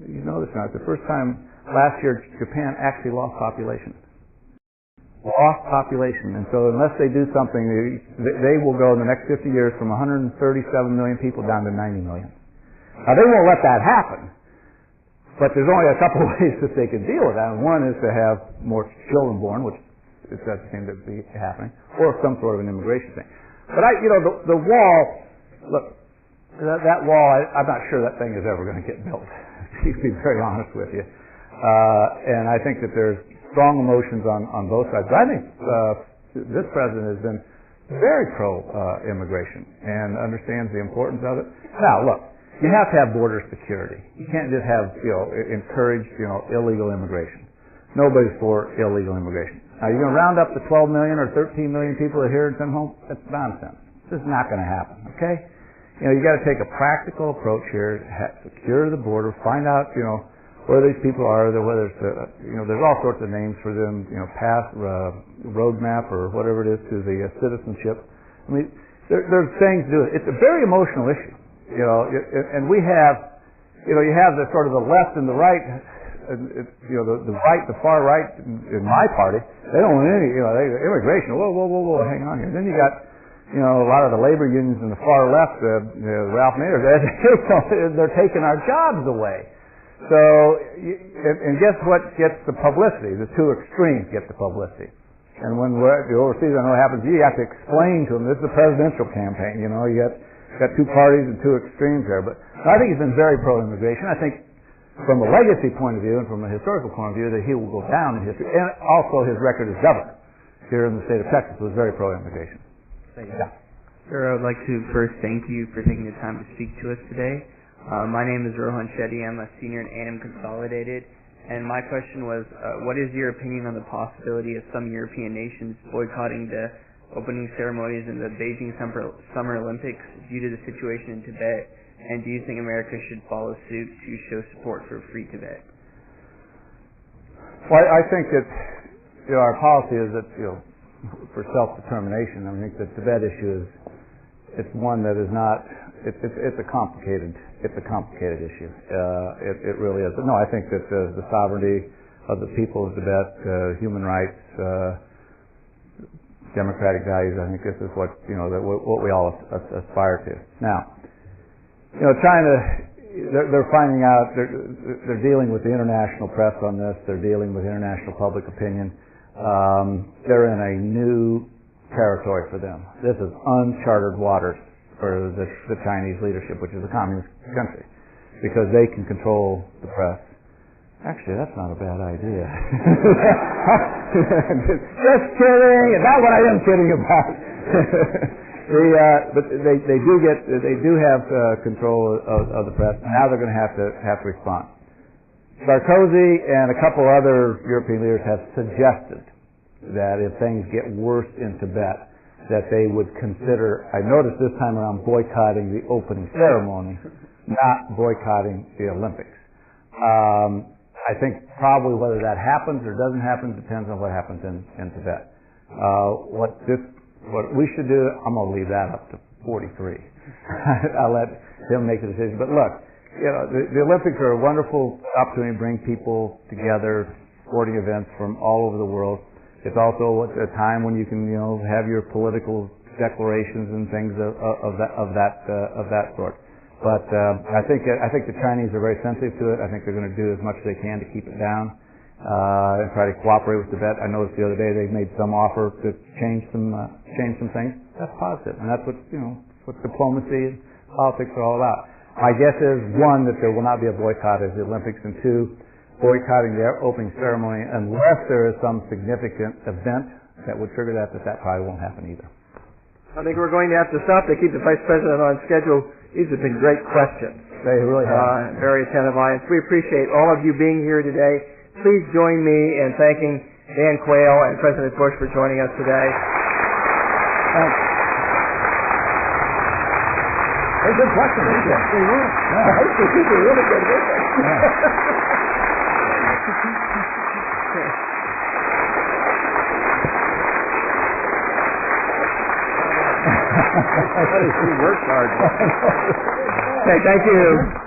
you know this or not, the first time last year Japan actually lost population. And so unless they do something, they will go in the next 50 years from 137 million people down to 90 million. Now, they won't let that happen, But there's only a couple of ways that they can deal with that. And one is to have more children born, which it does seem to be happening, or some sort of an immigration thing. But the wall, look, that wall, I'm not sure that thing is ever going to get built, to be very honest with you. And I think that there's strong emotions on both sides. But I think this president has been very pro-immigration and understands the importance of it. Now, look, you have to have border security. You can't just have, encourage, illegal immigration. Nobody's for illegal immigration. Now, you're going to round up the 12 million or 13 million people that are here and send home? That's nonsense. This is not going to happen, okay? You got to take a practical approach here, secure the border, find out, where these people are, whether it's, there's all sorts of names for them, path, roadmap, or whatever it is to the citizenship. I mean, there's things to do. It's a very emotional issue, and we have, you have the sort of the left and the right, the right, the far right in my party. They don't want any, immigration. Whoa, hang on here. Then you got, a lot of the labor unions in the far left, Ralph Nader, they're taking our jobs away. So, and guess what gets the publicity? The two extremes get the publicity. And when we're overseas, I know what happens. You have to explain to them, this is a presidential campaign, you got two parties and two extremes there. But I think he's been very pro-immigration. I think from a legacy point of view and from a historical point of view that he will go down in history. And also his record as governor here in the state of Texas was very pro-immigration. Thank you. Yeah. Sir, I would like to first thank you for taking the time to speak to us today. My name is Rohan Shetty. I'm a senior in A&M Consolidated. And my question was, what is your opinion on the possibility of some European nations boycotting the opening ceremonies in the Beijing Summer Olympics due to the situation in Tibet? And do you think America should follow suit to show support for free Tibet? Well, I think that our policy is that for self-determination. I think the Tibet issue it's one that is not. It's a complicated issue. It really is. But no, I think that the sovereignty of the people of Tibet, human rights, democratic values. I think this is what what we all aspire to. Now, China, they're finding out. They're dealing with the international press on this. They're dealing with international public opinion. They're in a new territory for them. This is uncharted waters for the Chinese leadership, which is a communist country, because they can control the press. Actually, that's not a bad idea. Just kidding. Not what I am kidding about. But they do have control of the press. Now they're going to have to respond. Sarkozy and a couple other European leaders have suggested that if things get worse in Tibet, that they would consider, I noticed this time around, boycotting the opening ceremony, not boycotting the Olympics. I think probably whether that happens or doesn't happen depends on what happens in Tibet. What we should do, I'm going to leave that up to 43. I'll let him make the decision. But look, the Olympics are a wonderful opportunity to bring people together, sporting events from all over the world. It's also a time when you can, have your political declarations and things of that sort. But I think the Chinese are very sensitive to it. I think they're going to do as much as they can to keep it down and try to cooperate with Tibet. I noticed the other day they made some offer to change some things. That's positive, and that's what diplomacy and politics are all about. My guess is, one, that there will not be a boycott of the Olympics, and two, boycotting their opening ceremony unless there is some significant event that would trigger that probably won't happen either. I think we're going to have to stop to keep the Vice President on schedule. These have been great questions. They really have. Very attentive audience. We appreciate all of you being here today. Please join me in thanking Dan Quayle and President Bush for joining us today. Thanks. They're good questions. They were. These are really good questions. She worked hard. Okay, thank you.